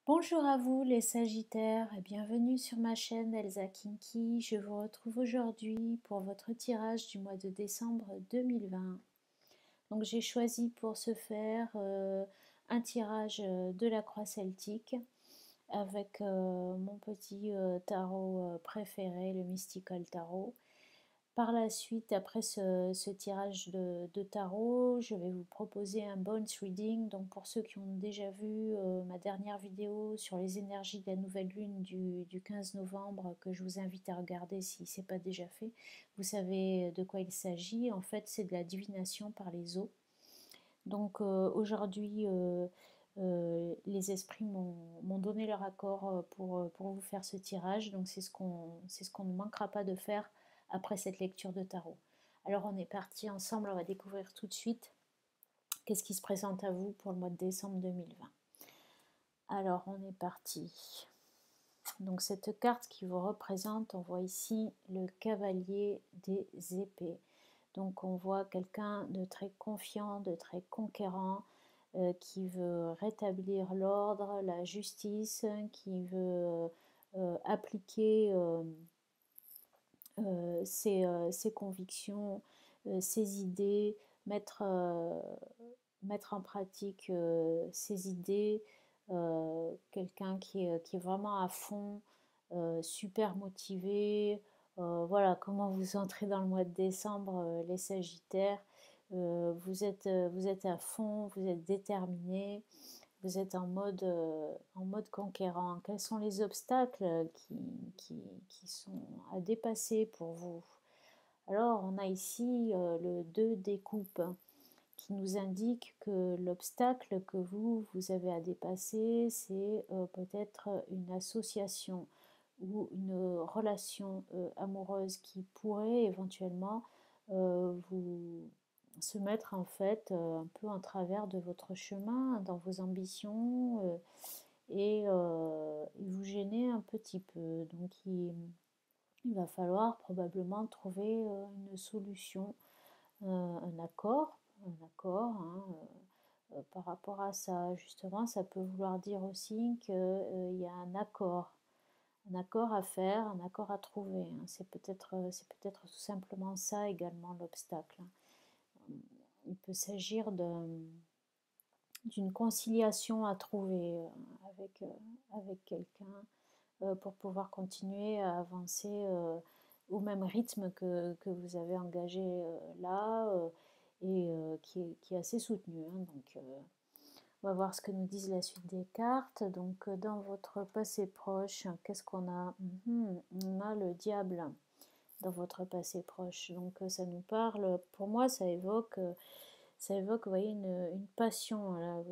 Bonjour à vous les Sagittaires et bienvenue sur ma chaîne Elsa Kinky. Je vous retrouve aujourd'hui pour votre tirage du mois de décembre 2020. Donc j'ai choisi pour ce faire un tirage de la croix celtique avec mon petit tarot préféré, le Mystical Tarot. Par la suite, après ce tirage de tarot, je vais vous proposer un bones reading. Donc pour ceux qui ont déjà vu ma dernière vidéo sur les énergies de la nouvelle lune du 15 novembre, que je vous invite à regarder si ce n'est pas déjà fait, vous savez de quoi il s'agit. En fait, c'est de la divination par les os. Donc aujourd'hui, les esprits m'ont donné leur accord pour vous faire ce tirage. Donc c'est ce qu'on ne manquera pas de faire après cette lecture de tarot. Alors on est parti ensemble, on va découvrir tout de suite qu'est-ce qui se présente à vous pour le mois de décembre 2020. Alors on est parti. Donc cette carte qui vous représente, on voit ici le cavalier des épées. Donc on voit quelqu'un de très confiant, de très conquérant, qui veut rétablir l'ordre, la justice, qui veut appliquer ses convictions, ses idées, mettre, mettre en pratique ses idées, quelqu'un qui est vraiment à fond, super motivé. Voilà, comment vous entrez dans le mois de décembre, les Sagittaires. Vous êtes à fond, vous êtes déterminé, vous êtes en mode conquérant. Quels sont les obstacles qui sont à dépasser pour vous? Alors, on a ici le 2 des coupes qui nous indique que l'obstacle que vous avez à dépasser, c'est peut-être une association ou une relation amoureuse qui pourrait éventuellement vous se mettre en fait un peu en travers de votre chemin, dans vos ambitions et vous gêner un petit peu. Donc il va falloir probablement trouver une solution, un accord hein, par rapport à ça. Justement, ça peut vouloir dire aussi qu'il y a un accord à faire, un accord à trouver. Hein. C'est peut-être tout simplement ça également l'obstacle. Il peut s'agir d'une conciliation à trouver avec quelqu'un pour pouvoir continuer à avancer au même rythme que vous avez engagé là et qui est assez soutenu. Hein. Donc, on va voir ce que nous disent la suite des cartes. Donc, dans votre passé proche, qu'est-ce qu'on a? On a le diable dans votre passé proche. Donc, ça nous parle, pour moi, vous voyez, une passion. Là.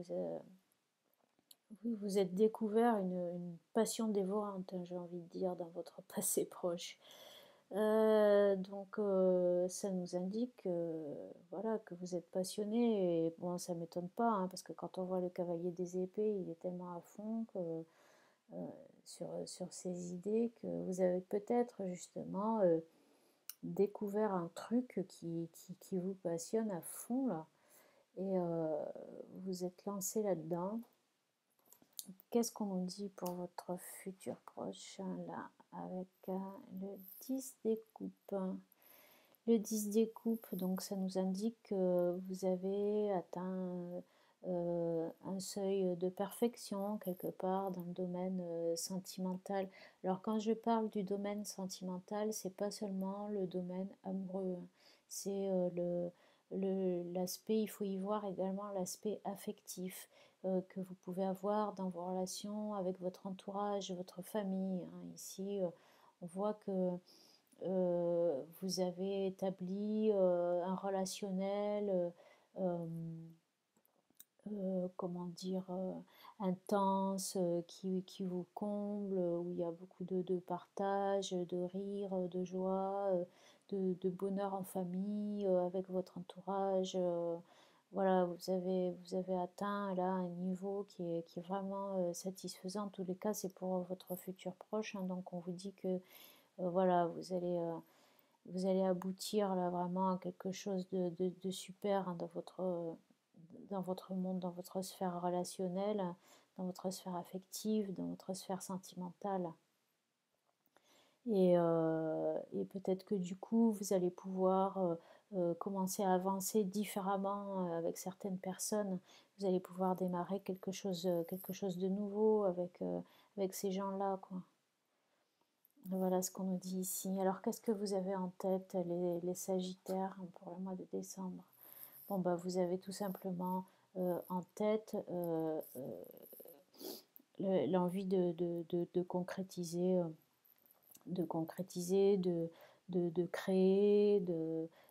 Vous êtes découvert une passion dévorante, hein, j'ai envie de dire, dans votre passé proche. Donc ça nous indique voilà, que vous êtes passionné. Et bon, ça ne m'étonne pas, hein, parce que quand on voit le cavalier des épées, il est tellement à fond sur ses idées que vous avez peut-être justement découvert un truc qui vous passionne à fond là. Et vous êtes lancé là-dedans. Qu'est-ce qu'on nous dit pour votre futur proche, là, avec le 10 des coupes? Le 10 des coupes, donc ça nous indique que vous avez atteint un seuil de perfection quelque part dans le domaine sentimental. Alors quand je parle du domaine sentimental, c'est pas seulement le domaine amoureux, hein. C'est l'aspect, il faut y voir également l'aspect affectif que vous pouvez avoir dans vos relations avec votre entourage, votre famille. Hein. Ici, on voit que vous avez établi un relationnel, comment dire, intense, qui vous comble, où il y a beaucoup de partage, de rire, de joie, de bonheur en famille, avec votre entourage. Voilà, vous avez atteint là un niveau qui est vraiment satisfaisant. En tous les cas, c'est pour votre futur proche. Hein, donc on vous dit que voilà, vous allez aboutir là vraiment à quelque chose de super hein, dans votre monde, dans votre sphère relationnelle. dans votre sphère affective, dans votre sphère sentimentale. Et peut-être que du coup, vous allez pouvoir commencer à avancer différemment avec certaines personnes. Vous allez pouvoir démarrer quelque chose de nouveau avec ces gens-là, quoi. Voilà ce qu'on nous dit ici. Alors, qu'est-ce que vous avez en tête, les Sagittaires, pour le mois de décembre? Bon, bah, vous avez tout simplement en tête l'envie de concrétiser, de créer,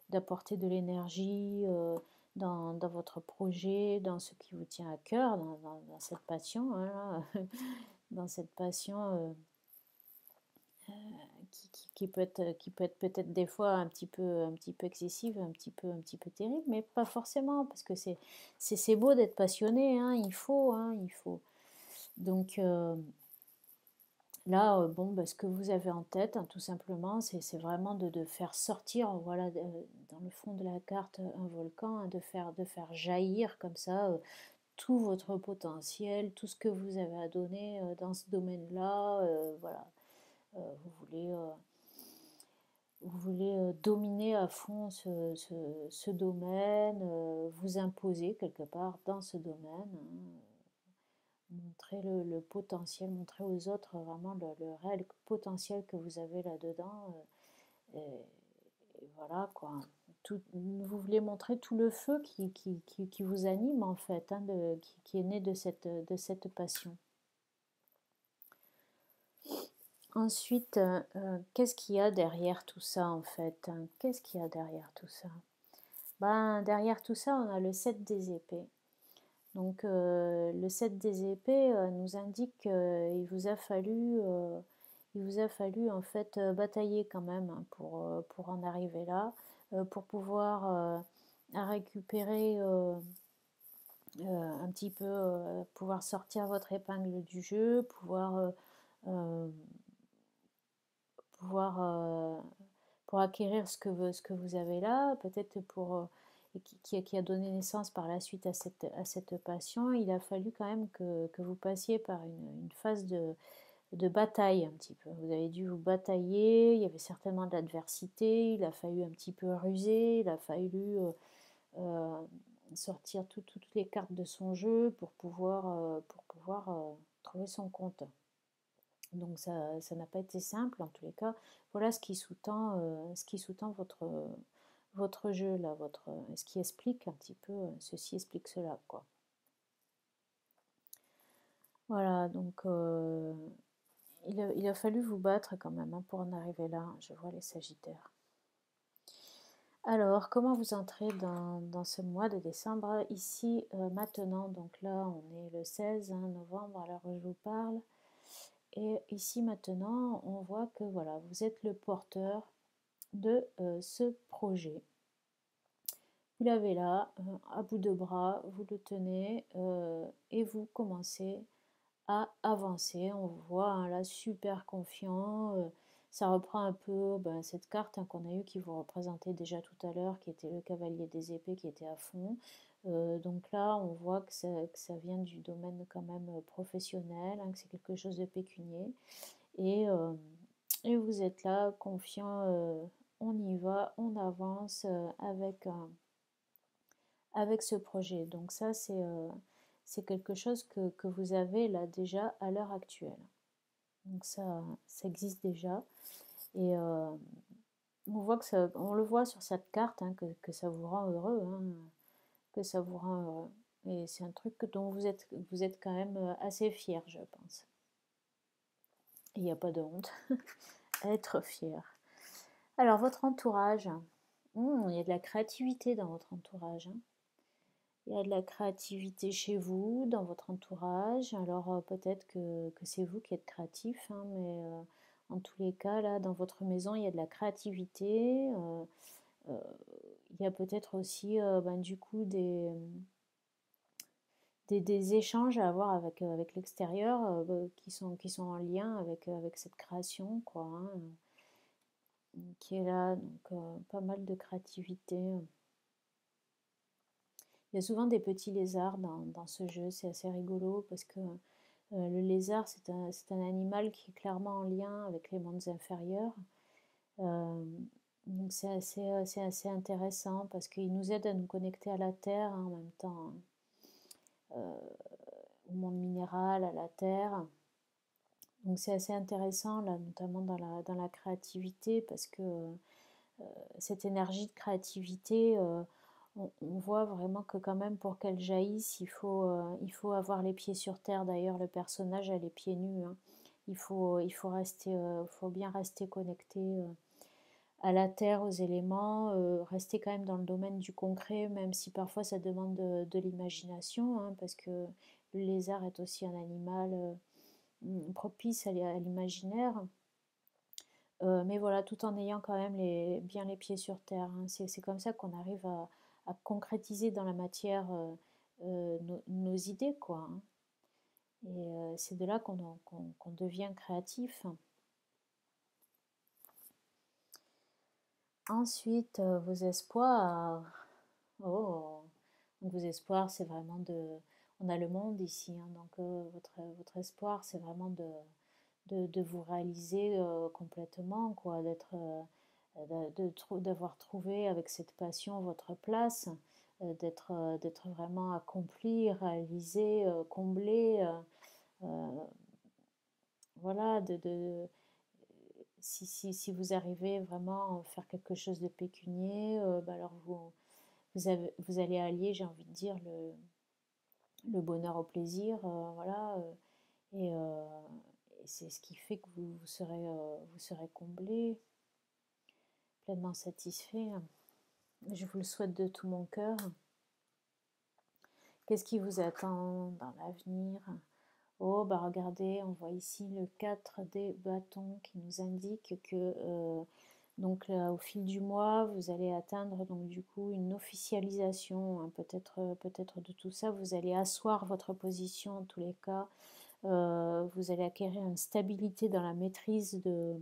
d'apporter de l'énergie dans votre projet, dans ce qui vous tient à cœur, dans cette passion, hein, dans cette passion qui peut être peut-être des fois un petit peu excessive, un petit peu terrible, mais pas forcément, parce que c'est beau d'être passionné, hein, il faut. Donc là, bon, bah, ce que vous avez en tête, hein, tout simplement, c'est vraiment de faire sortir, voilà, dans le fond de la carte, un volcan, hein, de faire jaillir comme ça tout votre potentiel, tout ce que vous avez à donner dans ce domaine-là. Voilà. Vous voulez, dominer à fond ce domaine, vous imposer quelque part dans ce domaine, hein, montrer le potentiel, montrer aux autres vraiment le réel potentiel que vous avez là-dedans. Et voilà quoi. Vous voulez montrer tout le feu qui vous anime en fait, hein, qui est né de cette passion. Ensuite, qu'est-ce qu'il y a derrière tout ça en fait, hein? Qu'est-ce qu'il y a derrière tout ça? Ben, derrière tout ça, on a le 7 des épées. Donc le 7 des épées nous indique qu'il il vous a fallu en fait batailler quand même, hein, pour en arriver là, pour pouvoir récupérer un petit peu, pouvoir sortir votre épingle du jeu, euh, pouvoir pour acquérir ce que vous avez là, peut-être qui a donné naissance par la suite à cette passion. Il a fallu quand même que vous passiez par une phase de bataille un petit peu. Vous avez dû vous batailler, il y avait certainement de l'adversité, il a fallu un petit peu ruser, il a fallu euh, sortir toutes les cartes de son jeu pour pouvoir trouver son compte. Donc ça n'a pas été simple en tous les cas. Voilà ce qui sous-tend votre jeu là, ce qui explique un petit peu ceci explique cela quoi. Voilà, donc il a fallu vous battre quand même, hein, pour en arriver là. Je vois les Sagittaires. Alors, comment vous entrez dans ce mois de décembre ici maintenant? Donc là, on est le 16 novembre à l'heure où je vous parle. Et ici maintenant, on voit que voilà, vous êtes le porteur de ce projet. Vous l'avez là, à bout de bras, vous le tenez et vous commencez à avancer. On vous voit, hein, là super confiant. Ça reprend un peu cette carte, hein, qu'on a eue qui vous représentait déjà tout à l'heure, qui était le cavalier des épées, qui était à fond. Donc là, on voit que ça vient du domaine quand même professionnel, hein, que c'est quelque chose de pécunier. Et, et vous êtes là, confiant, on y va, on avance avec ce projet. Donc ça, c'est quelque chose que vous avez là déjà à l'heure actuelle. Donc ça existe déjà. Et on voit on le voit sur cette carte, hein, que ça vous rend heureux, hein, que ça vous rend heureux. Et c'est un truc dont vous êtes quand même assez fier, je pense. Il n'y a pas de honte à être fier. Alors, votre entourage, il y a de la créativité dans votre entourage, hein. Il y a de la créativité chez vous, dans votre entourage. Alors, peut-être que c'est vous qui êtes créatif, hein, mais en tous les cas, là, dans votre maison, il y a de la créativité. Euh, il y a peut-être aussi, du coup, des échanges à avoir avec l'extérieur qui sont en lien avec cette création, quoi, hein, qui est là. Donc, pas mal de créativité. Il y a souvent des petits lézards dans ce jeu, c'est assez rigolo parce que Le lézard, c'est un animal qui est clairement en lien avec les mondes inférieurs. Donc c'est assez intéressant parce qu'il nous aide à nous connecter à la terre, hein, en même temps, au monde minéral, à la terre. Donc c'est assez intéressant là, notamment dans la créativité, parce que cette énergie de créativité, on voit vraiment que quand même pour qu'elle jaillisse, il faut avoir les pieds sur terre. D'ailleurs, le personnage a les pieds nus, hein. Faut bien rester connecté à la terre, aux éléments, rester quand même dans le domaine du concret, même si parfois ça demande de l'imagination, hein, parce que le lézard est aussi un animal propice à l'imaginaire. Mais voilà, tout en ayant quand même bien les pieds sur terre, hein. C'est comme ça qu'on arrive à concrétiser dans la matière nos idées, quoi, hein. Et c'est de là qu'on devient créatif. Ensuite, vos espoirs. Oh, donc vos espoirs, c'est vraiment de... On a le monde ici, hein, donc votre espoir, c'est vraiment de vous réaliser complètement, quoi, d'avoir trouvé avec cette passion votre place, d'être vraiment accompli, réalisé, comblé, voilà, si vous arrivez vraiment à faire quelque chose de pécunier, bah alors vous allez allier, j'ai envie de dire, le bonheur au plaisir, voilà, et, euh, et c'est ce qui fait que vous serez comblé, pleinement satisfait. Je vous le souhaite de tout mon cœur. Qu'est-ce qui vous attend dans l'avenir? Oh, bah regardez, on voit ici le 4 des bâtons qui nous indique que donc là, au fil du mois, vous allez atteindre donc du coup une officialisation, hein, peut-être de tout ça. Vous allez asseoir votre position en tous les cas. Vous allez acquérir une stabilité dans la maîtrise de,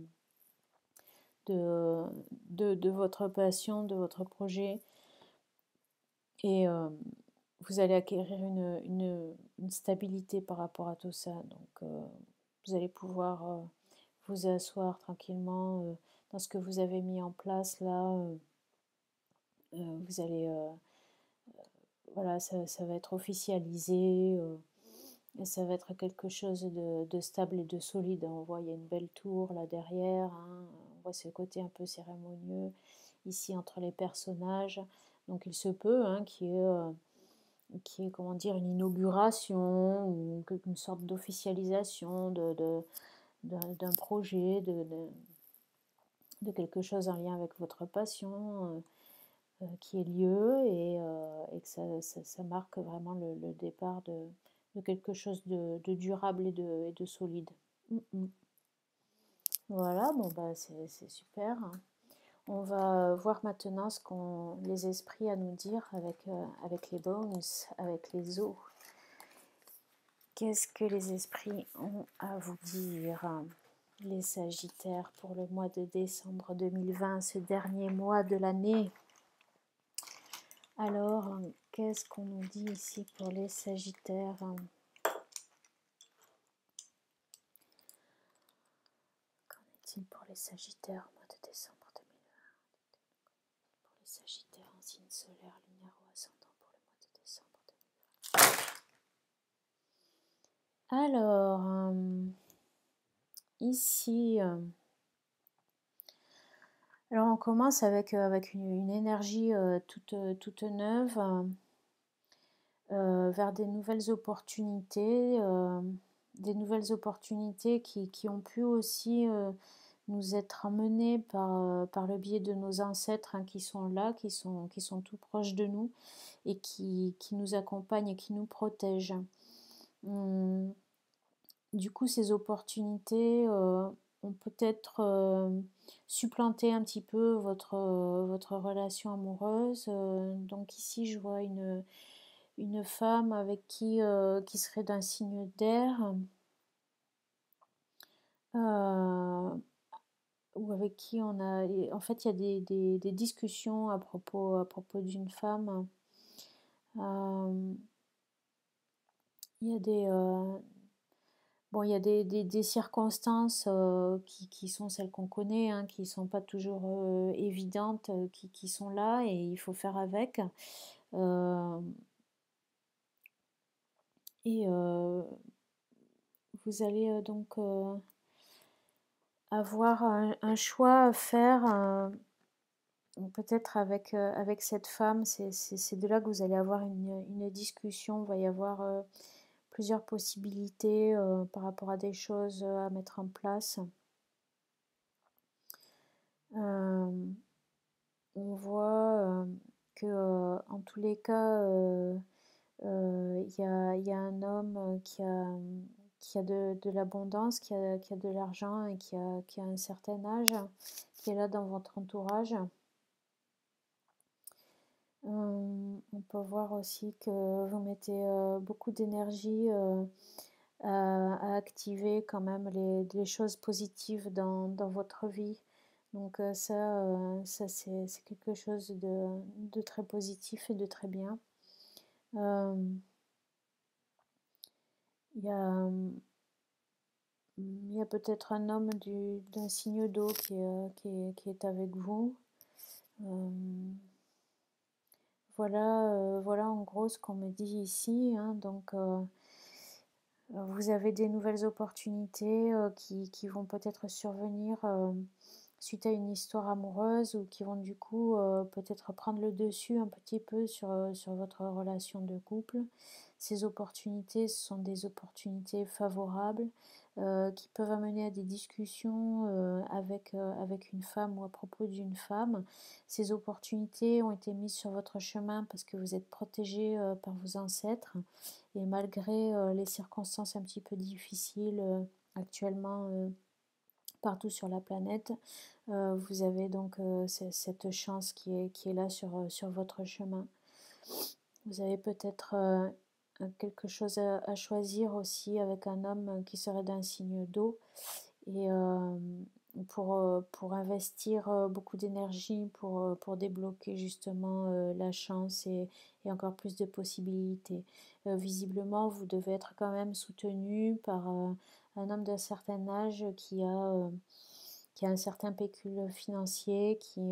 de votre passion, de votre projet. Et vous allez acquérir une stabilité par rapport à tout ça. Donc vous allez pouvoir vous asseoir tranquillement dans ce que vous avez mis en place là. Vous allez, voilà, ça va être officialisé. Et ça va être quelque chose de stable et de solide. On voit, il y a une belle tour là derrière, hein. On voit ce côté un peu cérémonieux ici entre les personnages. Donc il se peut, hein, qu'il y ait, comment dire, une inauguration ou une sorte d'officialisation d'un projet, de quelque chose en lien avec votre passion qui ait lieu, et que ça marque vraiment le départ de quelque chose de durable et de solide. Voilà, bon bah c'est super, hein. On va voir maintenant ce qu'ont les esprits à nous dire avec les bones, avec les os. Qu'est-ce que les esprits ont à vous dire, les Sagittaires, pour le mois de décembre 2020, ce dernier mois de l'année? Alors, qu'est-ce qu'on nous dit ici pour les Sagittaires? Qu'en est-il pour les Sagittaires au mois de décembre 2020? Pour les Sagittaires en signe solaire, lunaire ou ascendant pour le mois de décembre 2020. Alors, ici, alors on commence avec une énergie toute neuve, vers des nouvelles opportunités qui ont pu aussi nous être amenées par le biais de nos ancêtres, hein, qui sont là, qui sont tout proches de nous et qui nous accompagnent et qui nous protègent. Du coup, ces opportunités ont peut-être supplanté un petit peu votre relation amoureuse. Donc ici, je vois une femme avec qui serait d'un signe d'air, ou avec qui on a... En fait, il y a des discussions à propos d'une femme. Il y a Bon, il y a des circonstances qui sont celles qu'on connaît, hein, qui ne sont pas toujours évidentes, qui sont là et il faut faire avec. Euh, et vous allez donc avoir un choix à faire, peut-être avec cette femme. C'est de là que vous allez avoir une discussion. Il va y avoir plusieurs possibilités par rapport à des choses à mettre en place. Euh, on voit que en tous les cas, il y a un homme qui a de l'abondance, qui a de l'argent et qui a un certain âge, qui est là dans votre entourage. On peut voir aussi que vous mettez beaucoup d'énergie à activer quand même les choses positives dans votre vie. Donc ça c'est quelque chose de très positif et de très bien. Euh, Il y a, il y a peut-être un homme d'un signe d'eau qui est avec vous. Euh, voilà en gros ce qu'on me dit ici, hein. Donc vous avez des nouvelles opportunités qui vont peut-être survenir suite à une histoire amoureuse ou qui vont du coup peut-être prendre le dessus un petit peu sur votre relation de couple. Ces opportunités, ce sont des opportunités favorables qui peuvent amener à des discussions avec une femme ou à propos d'une femme. Ces opportunités ont été mises sur votre chemin parce que vous êtes protégé par vos ancêtres. Et malgré les circonstances un petit peu difficiles actuellement partout sur la planète, vous avez donc cette chance qui est là sur votre chemin. Vous avez peut-être quelque chose à choisir aussi avec un homme qui serait d'un signe d'eau et pour investir beaucoup d'énergie pour débloquer justement la chance et encore plus de possibilités. Visiblement, vous devez être quand même soutenu par un homme d'un certain âge qui a un certain pécule financier, qui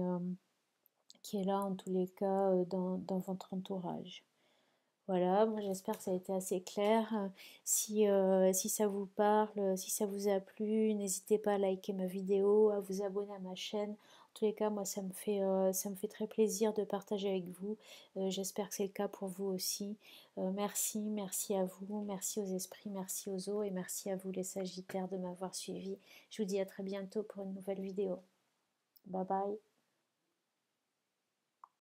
est là en tous les cas dans votre entourage. Voilà, moi j'espère que ça a été assez clair. Si ça vous parle, si ça vous a plu, n'hésitez pas à liker ma vidéo, à vous abonner à ma chaîne. En tous les cas, moi ça me fait très plaisir de partager avec vous. J'espère que c'est le cas pour vous aussi. Merci à vous, merci aux esprits, merci aux eaux et merci à vous les Sagittaires de m'avoir suivi. Je vous dis à très bientôt pour une nouvelle vidéo. Bye bye.